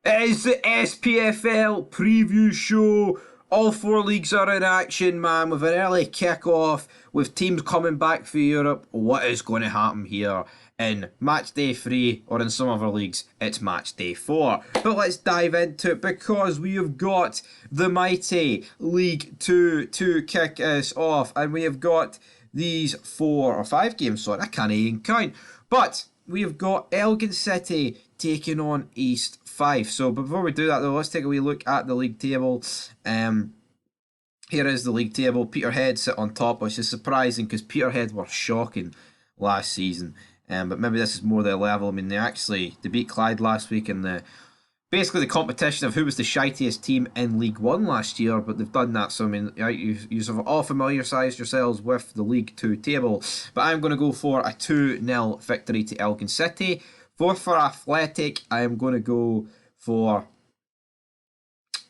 It is the SPFL preview show. All four leagues are in action, man, with an early kick-off, with teams coming back for Europe. What is going to happen here in match day 3, or in some other leagues, it's match day 4. But let's dive into it, because we have got the mighty League 2 to kick us off, and we have got these 4 or 5 games, sorry, I can't even count. But we have got Elgin City taking on East Fife. So before we do that though, let's take a wee look at the league table. Here is the league table. Peterhead sit on top, which is surprising because Peterhead were shocking last season. But maybe this is more their level. I mean, they beat Clyde last week in basically the competition of who was the shitiest team in League 1 last year, but they've done that. So I mean, you've all familiarised yourselves with the League 2 table. But I'm going to go for a 2-0 victory to Elgin City. For Athletic, I am going to go for...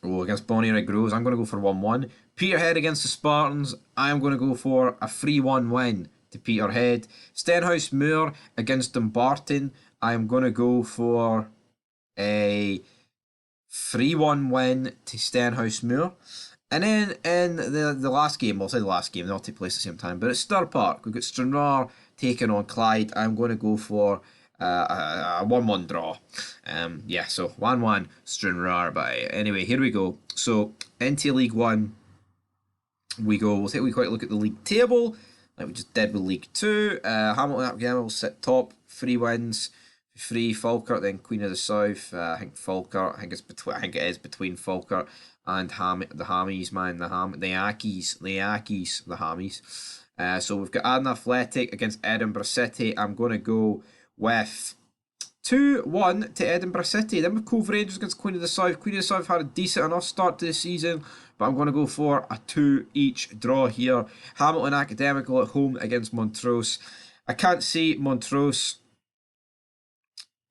against Bonnie Red Groves, I'm going to go for 1-1. Peterhead against the Spartans, I am going to go for a 3-1 win to Peterhead. Stenhousemuir against Dumbarton, I am going to go for a 3-1 win to Stenhousemuir. And then in the last game, well, I'll say the last game, they all take place at the same time, but at Stir Park, we've got Stranraer taking on Clyde. I'm going to go for a 1-1 draw. So 1-1 Stranraer. But anyway, here we go. So into League 1 we go. We'll take a quick look at the league table like we just did with League 2. Hamilton again will sit top, 3 wins, 3 Falkirk, then Queen of the South. I think Falkirk. I think it is between Falkirk and the Hammies, man. The Ackies, the Hammies. So we've got Adden Athletic against Edinburgh City. I'm going to go with 2-1 to Edinburgh City. Then with Cove Rangers against Queen of the South. Queen of the South had a decent enough start to the season, but I'm going to go for a 2 each draw here. Hamilton Academical at home against Montrose. I can't see Montrose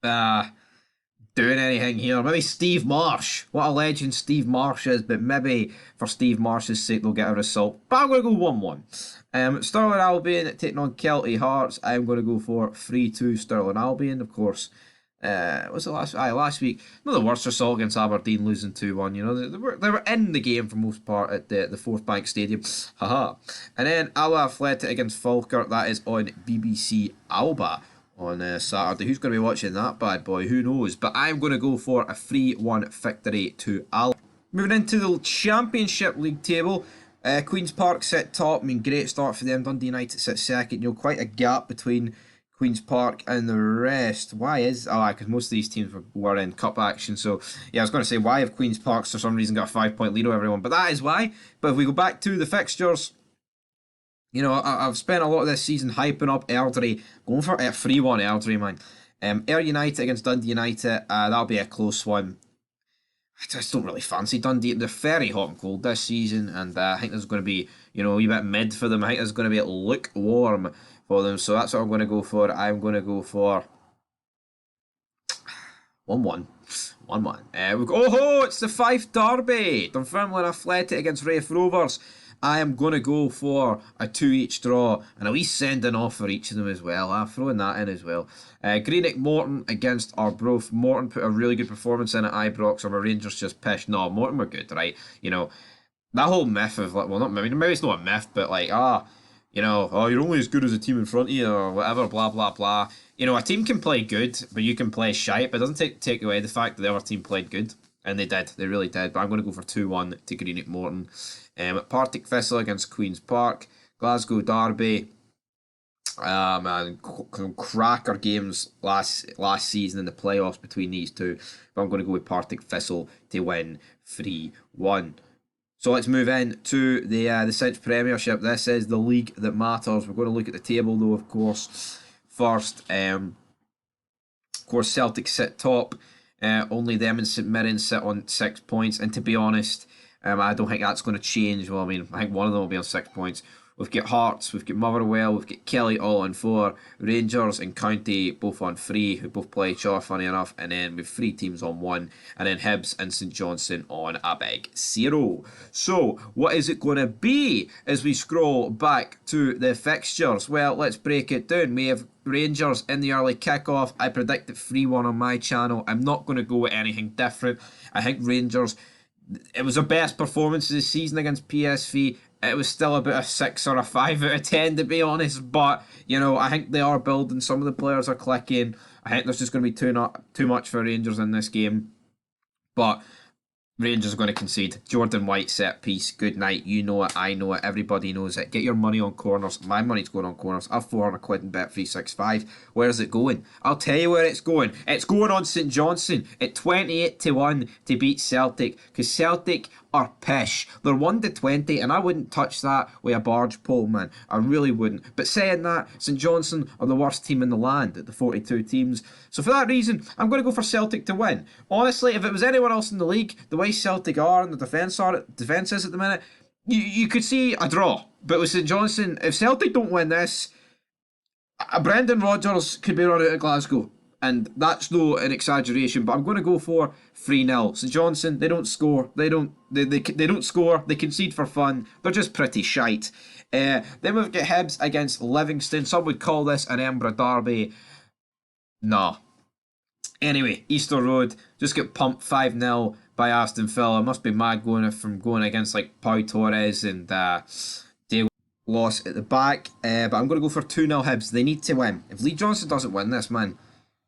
doing anything here. Maybe Steve Marsh. What a legend Steve Marsh is, but maybe for Steve Marsh's sake they'll get a result. But I'm going to go 1-1. Stirling Albion taking on Kelty Hearts. I'm going to go for 3-2 Stirling Albion, of course. Was it last week? Not the worst result against Aberdeen, losing 2-1. You know, they were in the game for most part at the Fourth Bank Stadium. Haha. And then Alba Athletic against Falkirk. That is on BBC Alba on Saturday. Who's going to be watching that bad boy? Who knows? But I'm going to go for a 3-1 victory to Alba. Moving into the Championship League table. Queen's Park sit top. I mean, great start for them. Dundee United sit second. You know, quite a gap between Queen's Park and the rest. Why is... because most of these teams were in cup action. So, yeah, I was going to say, why have Queen's Park for some reason got a 5-point lead over everyone? But that is why. But if we go back to the fixtures... You know, I've spent a lot of this season hyping up Airdrie, going for a 3-1 Airdrie, man. Ayr United against Dundee United, that'll be a close one. I just don't really fancy Dundee. They're very hot and cold this season, and I think there's going to be, you know, a wee bit mid for them. I think there's going to be lukewarm for them, so that's what I'm going to go for. I'm going to go for 1-1. 1-1. It's the Fife Derby. Dunfermline Athletic against Raith Rovers. I am going to go for a 2 each draw and a wee sending off for each of them as well. I'm throwing that in as well. Greenock Morton against Arbroath. Morton put a really good performance in at Ibrox, or were Rangers just pissed? No, Morton were good, right? You know, that whole myth of, like, well, not maybe it's not a myth, but like, you know, you're only as good as the team in front of you, or whatever, blah, blah, blah. You know, a team can play good, but you can play shite, but it doesn't take away the fact that the other team played good. And they did. They really did. But I'm going to go for 2-1 to Greenock Morton. Partick Thistle against Queen's Park. Glasgow Derby. Cracker games last season in the playoffs between these two. But I'm going to go with Partick Thistle to win 3-1. So let's move in to the Cinch Premiership. This is the league that matters. We're going to look at the table though, of course. First, of course, Celtic sit top. Only them and St Mirren sit on 6 points, and to be honest, I don't think that's going to change. Well, I mean, I think one of them will be on 6 points. We've got Hearts, we've got Motherwell, we've got Kelly all on 4, Rangers and County both on 3, who both play each other, funny enough, and then we've 3 teams on 1, and then Hibs and St Johnstone on a big 0. So, what is it going to be as we scroll back to the fixtures? Well, let's break it down. We have Rangers in the early kickoff. I predicted 3-1 on my channel. I'm not going to go with anything different. I think Rangers, it was their best performance of the season against PSV. It was still about a 6 or a 5 out of 10 to be honest, but you know, I think they are building. Some of the players are clicking. I think there's just going to be too much for Rangers in this game, but Rangers are going to concede. Jordan White set piece. Good night. You know it. I know it. Everybody knows it. Get your money on corners. My money's going on corners. I've 400 quid in Bet365. Where's it going? I'll tell you where it's going. It's going on St Johnstone at 28-1 to beat Celtic, because Celtic are pish. They're 1-20, and I wouldn't touch that with a barge pole, man. I really wouldn't. But saying that, St Johnstone are the worst team in the land at the 42 teams. So for that reason, I'm going to go for Celtic to win. Honestly, if it was anyone else in the league, the way Celtic are and the defence is at the minute, you could see a draw. But with St Johnstone, if Celtic don't win this, Brendan Rodgers could be run out of Glasgow. And that's no an exaggeration, but I'm going to go for 3-0. St Johnstone, they don't score. They don't score. They concede for fun. They're just pretty shite. Then we've got Hibs against Livingston. Some would call this an Embra derby. Nah. Anyway, Easter Road just got pumped 5-0 by Aston Villa. Must be mad going against like Pau Torres and Dale loss at the back. But I'm going to go for 2-0 Hibs. They need to win. If Lee Johnson doesn't win this, man,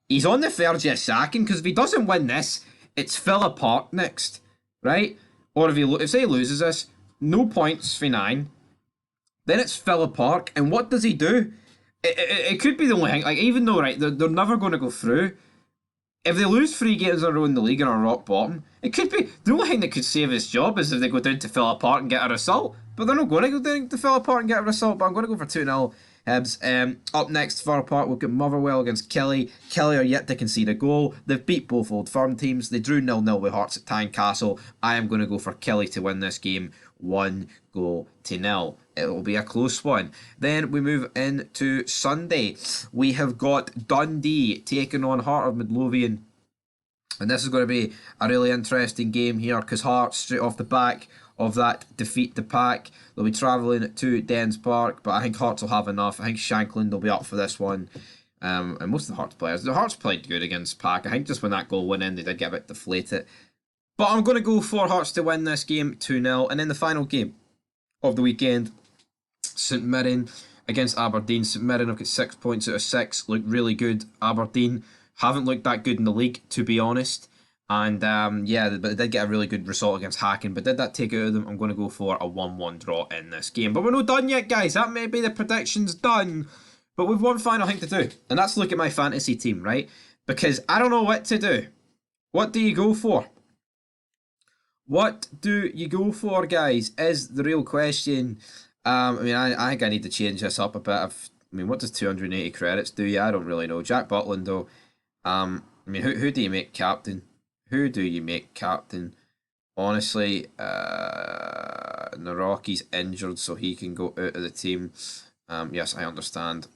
he's on the verge of sacking, because if he doesn't win this, it's Villa Park next, right? Or if he loses this, no points for 9. Then it's Villa Park, and what does he do? It could be the only thing. Like, even though, right, they're never going to go through. If they lose 3 games in a row in the league and are rock bottom, it could be the only thing that could save his job is if they go down to Villa Park and get a result. But they're not going to go down to Villa Park and get a result. But I'm going to go for 2-0 Hibs. Up next, Villa Park, we've got Motherwell against Kelly. Kelly are yet to concede a goal. They've beat both Old Firm teams. They drew 0-0 with Hearts at Tynecastle. I am going to go for Kelly to win this game 1-0. It will be a close one. Then we move into Sunday. We have got Dundee taking on Heart of Midlothian. And this is going to be a really interesting game here, because Hearts, straight off the back of that defeat the Pack, they'll be travelling to Dens Park, but I think Hearts will have enough. I think Shankland will be up for this one. And most of the Hearts played good against Pack. I think just when that goal went in, they did get a bit deflated. But I'm going to go for Hearts to win this game 2-0. And then the final game of the weekend, St Mirren against Aberdeen. St Mirren have got 6 points out of 6. Look really good. Aberdeen haven't looked that good in the league, to be honest. And yeah, but they did get a really good result against Hacken. But did that take out of them? I'm going to go for a 1-1 draw in this game. But we're not done yet, guys. That may be the predictions done. But we've one final thing to do. And that's look at my fantasy team, right? Because I don't know what to do. What do you go for? What do you go for, guys, is the real question. I mean, I think I need to change this up a bit. I mean, what does 280 credits do? Yeah, I don't really know. Jack Butland, though. I mean, who do you make captain? Who do you make captain? Honestly, Naraki's injured, so he can go out of the team. Yes, I understand.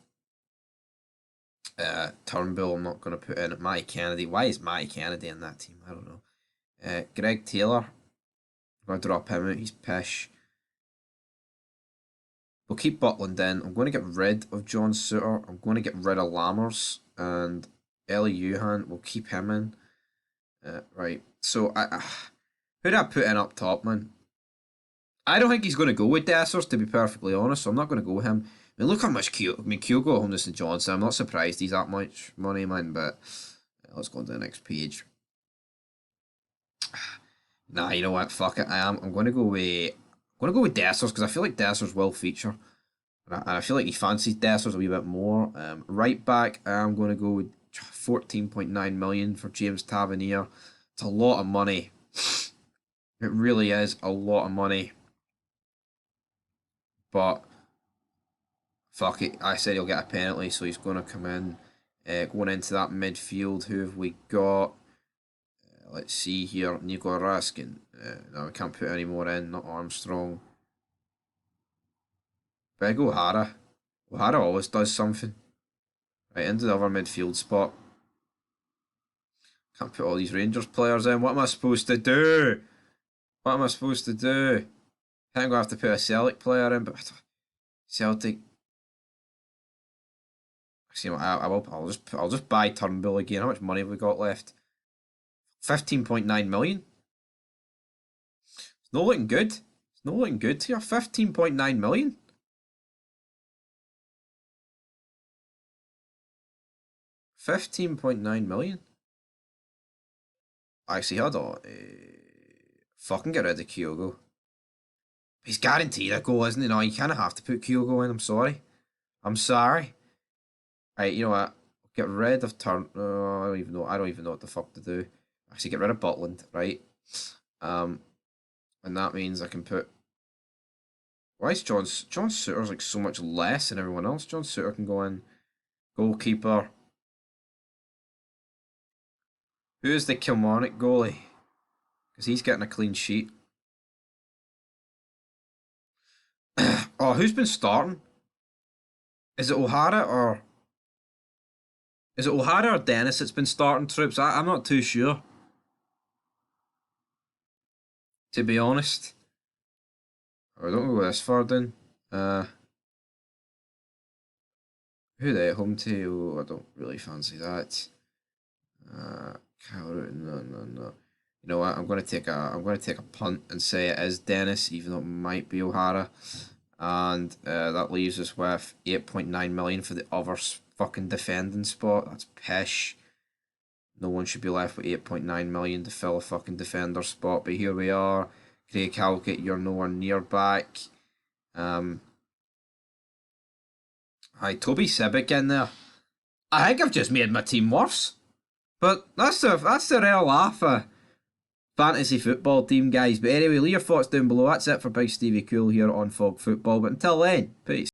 Turnbull, I'm not going to put in. Matty Kennedy. Why is Matty Kennedy in that team? I don't know. Greg Taylor. I'm going to drop him out. He's pish. We'll keep Butland in. I'm going to get rid of John Suter. I'm going to get rid of Lammers. And Ellie Yuhan, we'll keep him in. Right. So, who did I put in up top, man? I don't think he's going to go with Dessers, to be perfectly honest, so I'm not going to go with him. I mean, look how much Q got home to St Johnstone. I'm not surprised he's that much money, man, but let's go on to the next page. Nah, you know what? Fuck it. I'm going to go with Dessers, because I feel like Dessers will feature. And I feel like he fancies Dessers a wee bit more. Right back, I'm going to go with 14.9 million for James Tavernier. It's a lot of money. It really is a lot of money. But fuck it, I said he'll get a penalty, so he's going to come in. Going into that midfield, who have we got? Let's see here, Nico Raskin. No, we can't put any more in, not Armstrong. Big O'Hara. O'Hara always does something. Right, into the other midfield spot. Can't put all these Rangers players in. What am I supposed to do? What am I supposed to do? I think I'm going to have to put a Celtic player in, but Celtic. See what I'll just buy Turnbull again. How much money have we got left? 15.9 million. It's not looking good. It's not looking good here. 15.9 million. 15.9 million. Actually, hold on. Fucking get rid of Kyogo. He's guaranteed a goal, isn't he? No, you kind of have to put Kyogo in. I'm sorry. I'm sorry. Right, you know what? Get rid of I don't even know. I don't even know what the fuck to do. Actually, get rid of Butland, right? And that means I can put. Why is John Souttar's like so much less than everyone else? John Souttar can go in. Goalkeeper. Who's the Kilmarnock goalie? Because he's getting a clean sheet. Oh, who's been starting? Is it O'Hara or Dennis that's been starting troops? I'm not too sure. To be honest. I don't go this far then. Who they at home to? Oh, I don't really fancy that. No. You know what? I'm gonna take a punt and say it is Dennis, even though it might be O'Hara. And that leaves us with 8.9 million for the other fucking defending spot. That's pish. No one should be left with 8.9 million to fill a fucking defender spot. But here we are. Craig Halkett, you're nowhere near back. Hi, Toby Sibic in there. I think I've just made my team worse. But that's the real laugh of fantasy football team, guys. But anyway, leave your thoughts down below. That's it for Big Stevie Cool here on Fog Football. But until then, peace.